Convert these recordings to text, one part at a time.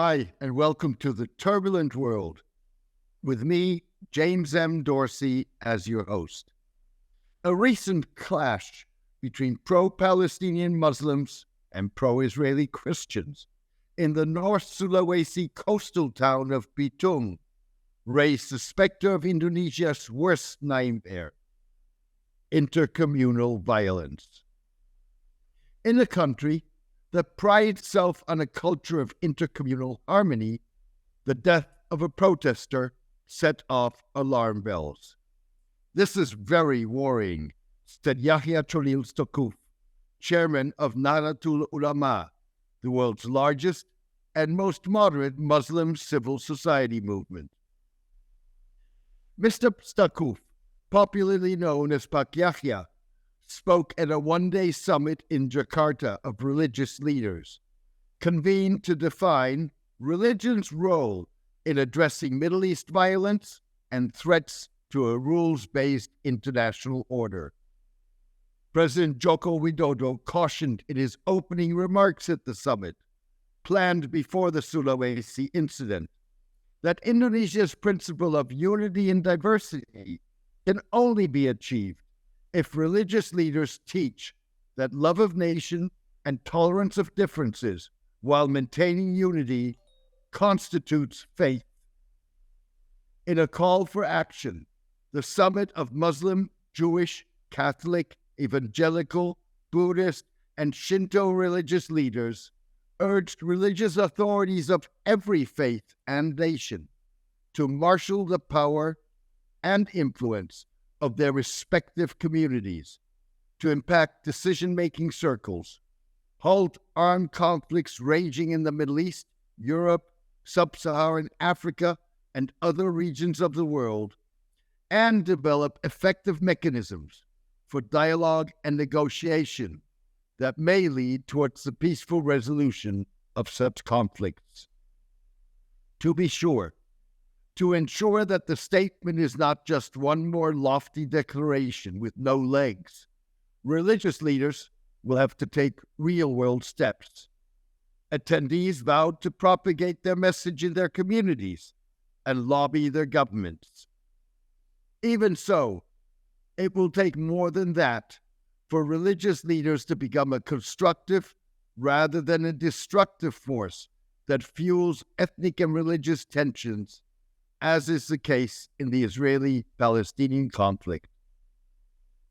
Hi, and welcome to the Turbulent World, with me, James M. Dorsey, as your host. A recent clash between pro-Palestinian Muslims and pro-Israeli Christians in the North Sulawesi coastal town of Bitung raised the specter of Indonesia's worst nightmare: intercommunal violence. In a country that prides itself on a culture of intercommunal harmony, the death of a protester set off alarm bells. This is very worrying, said Yahya Cholil Stakuf, chairman of Nahdlatul Ulama, the world's largest and most moderate Muslim civil society movement. Mr. Stakuf, popularly known as Pak Yahya, spoke at a one-day summit in Jakarta of religious leaders, convened to define religion's role in addressing Middle East violence and threats to a rules-based international order. President Joko Widodo cautioned in his opening remarks at the summit, planned before the Sulawesi incident, that Indonesia's principle of unity and diversity can only be achieved if religious leaders teach that love of nation and tolerance of differences while maintaining unity constitutes faith. In a call for action, the summit of Muslim, Jewish, Catholic, Evangelical, Buddhist, and Shinto religious leaders urged religious authorities of every faith and nation to marshal the power and influence of their respective communities, to impact decision-making circles, halt armed conflicts raging in the Middle East, Europe, Sub-Saharan Africa, and other regions of the world, and develop effective mechanisms for dialogue and negotiation that may lead towards the peaceful resolution of such conflicts. To be sure, to ensure that the statement is not just one more lofty declaration with no legs, religious leaders will have to take real-world steps. Attendees vowed to propagate their message in their communities and lobby their governments. Even so, it will take more than that for religious leaders to become a constructive rather than a destructive force that fuels ethnic and religious tensions, as is the case in the Israeli-Palestinian conflict.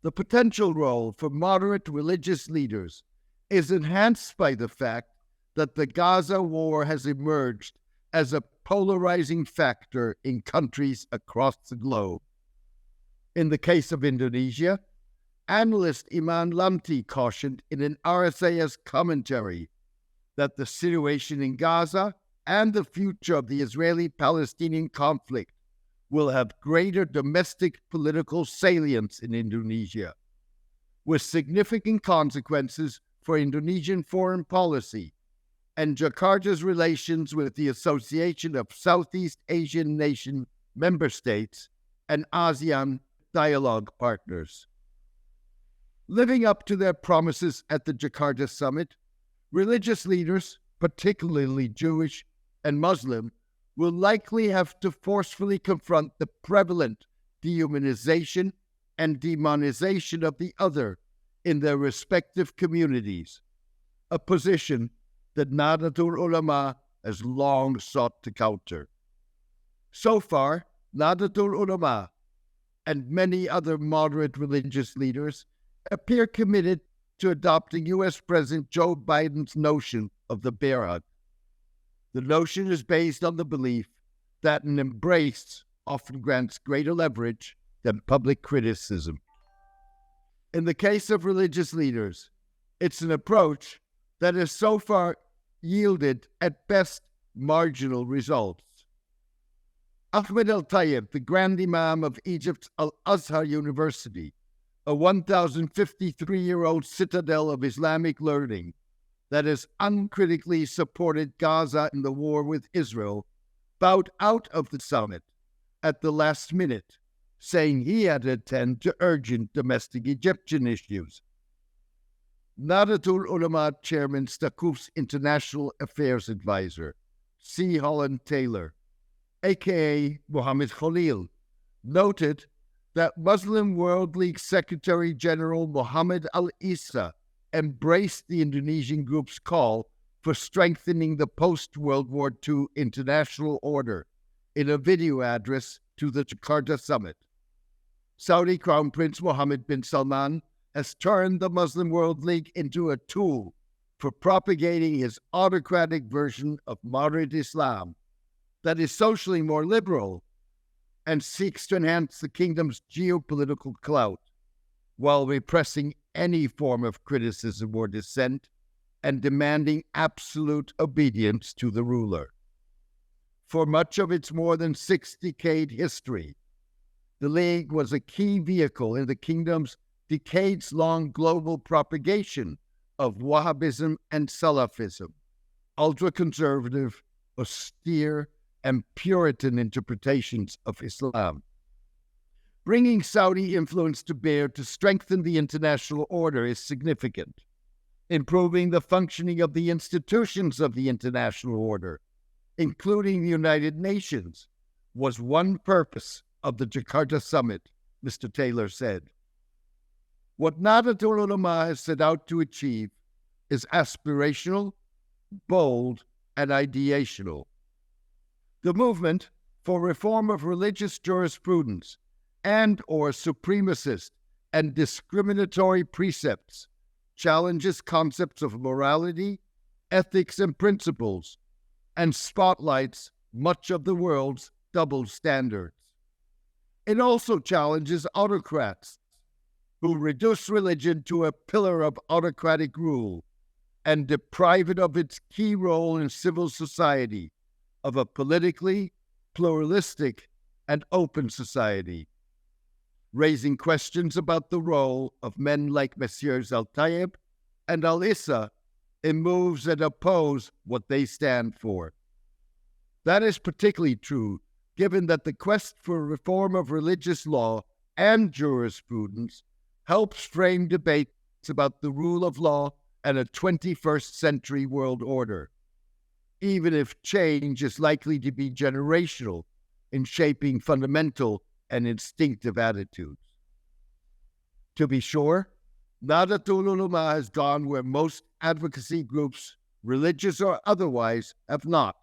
The potential role for moderate religious leaders is enhanced by the fact that the Gaza war has emerged as a polarizing factor in countries across the globe. In the case of Indonesia, analyst Iman Lamti cautioned in an RSAS commentary that the situation in Gaza and the future of the Israeli-Palestinian conflict will have greater domestic political salience in Indonesia, with significant consequences for Indonesian foreign policy and Jakarta's relations with the Association of Southeast Asian Nation member states and ASEAN dialogue partners. Living up to their promises at the Jakarta summit, religious leaders, particularly Jewish and Muslim, will likely have to forcefully confront the prevalent dehumanization and demonization of the other in their respective communities, a position that Nahdlatul Ulama has long sought to counter. So far, Nahdlatul Ulama and many other moderate religious leaders appear committed to adopting U.S. President Joe Biden's notion of the bear hug. The notion is based on the belief that an embrace often grants greater leverage than public criticism. In the case of religious leaders, it's an approach that has so far yielded, at best, marginal results. Ahmed Al-Tayeb, the Grand Imam of Egypt's Al-Azhar University, a 1,053-year-old citadel of Islamic learning that has uncritically supported Gaza in the war with Israel, bowed out of the summit at the last minute, saying he had to attend to urgent domestic Egyptian issues. Nahdlatul Ulama Chairman Stakuf's International Affairs Advisor, C. Holland Taylor, aka Mohammed Khalil, noted that Muslim World League Secretary General Mohammed Al-Issa embraced the Indonesian group's call for strengthening the post-World War II international order in a video address to the Jakarta summit. Saudi Crown Prince Mohammed bin Salman has turned the Muslim World League into a tool for propagating his autocratic version of moderate Islam that is socially more liberal and seeks to enhance the kingdom's geopolitical clout while repressing any form of criticism or dissent and demanding absolute obedience to the ruler. For much of its more than 6-decade history, the League was a key vehicle in the kingdom's decades-long global propagation of Wahhabism and Salafism, ultra-conservative, austere, and Puritan interpretations of Islam. Bringing Saudi influence to bear to strengthen the international order is significant. Improving the functioning of the institutions of the international order, including the United Nations, was one purpose of the Jakarta summit, Mr. Taylor said. What Nahdlatul Ulama has set out to achieve is aspirational, bold, and ideational. The movement for reform of religious jurisprudence and or supremacist and discriminatory precepts challenges concepts of morality, ethics, and principles, and spotlights much of the world's double standards. It also challenges autocrats who reduce religion to a pillar of autocratic rule and deprive it of its key role in civil society of a politically pluralistic and open society, raising questions about the role of men like Messieurs Al-Tayeb and Al-Issa in moves that oppose what they stand for. That is particularly true given that the quest for reform of religious law and jurisprudence helps frame debates about the rule of law and a 21st century world order, even if change is likely to be generational in shaping fundamental and instinctive attitudes. To be sure, Nahdlatul Ulama has gone where most advocacy groups, religious or otherwise, have not.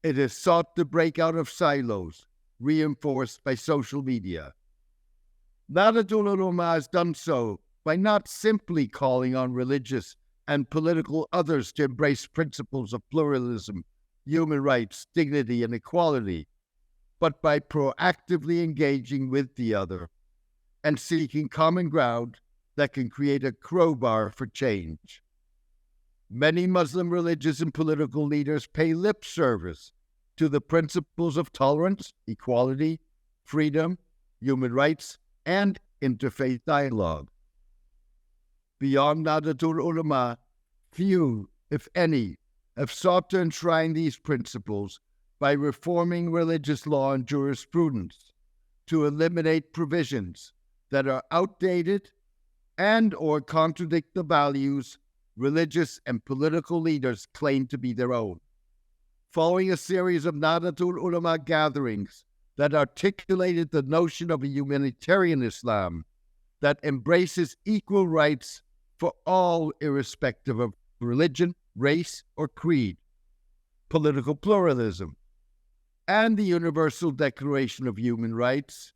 It has sought to break out of silos, reinforced by social media. Nahdlatul Ulama has done so by not simply calling on religious and political others to embrace principles of pluralism, human rights, dignity, and equality, but by proactively engaging with the other and seeking common ground that can create a crowbar for change. Many Muslim religious and political leaders pay lip service to the principles of tolerance, equality, freedom, human rights, and interfaith dialogue. Beyond Nahdlatul Ulama, few, if any, have sought to enshrine these principles by reforming religious law and jurisprudence to eliminate provisions that are outdated and or contradict the values religious and political leaders claim to be their own. Following a series of Nahdlatul Ulama gatherings that articulated the notion of a humanitarian Islam that embraces equal rights for all irrespective of religion, race, or creed, political pluralism, and the Universal Declaration of Human Rights,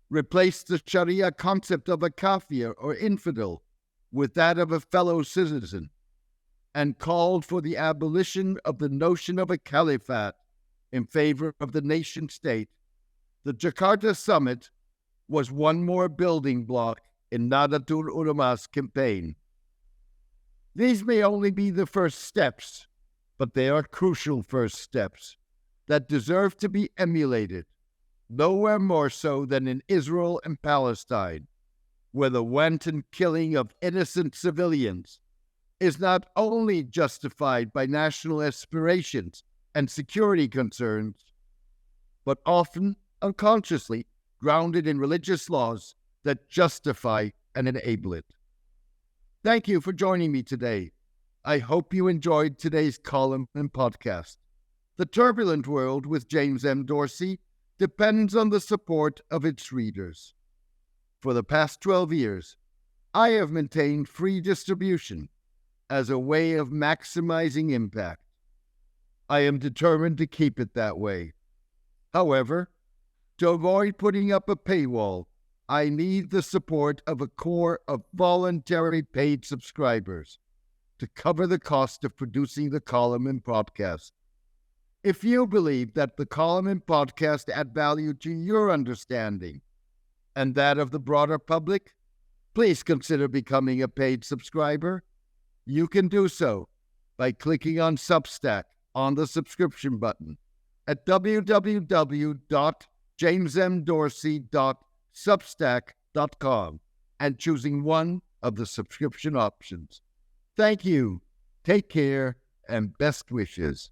replaced the Sharia concept of a kafir or infidel with that of a fellow citizen, and called for the abolition of the notion of a caliphate in favor of the nation-state, the Jakarta summit was one more building block in Nahdlatul Ulama's campaign. These may only be the first steps, but they are crucial first steps that deserve to be emulated, nowhere more so than in Israel and Palestine, where the wanton killing of innocent civilians is not only justified by national aspirations and security concerns, but often unconsciously grounded in religious laws that justify and enable it. Thank you for joining me today. I hope you enjoyed today's column and podcast. The Turbulent World with James M. Dorsey depends on the support of its readers. For the past 12 years, I have maintained free distribution as a way of maximizing impact. I am determined to keep it that way. However, to avoid putting up a paywall, I need the support of a core of voluntary paid subscribers to cover the cost of producing the column and podcast. If you believe that the column and podcast add value to your understanding and that of the broader public, please consider becoming a paid subscriber. You can do so by clicking on Substack on the subscription button at www.jamesmdorsey.substack.com and choosing one of the subscription options. Thank you, take care, and best wishes.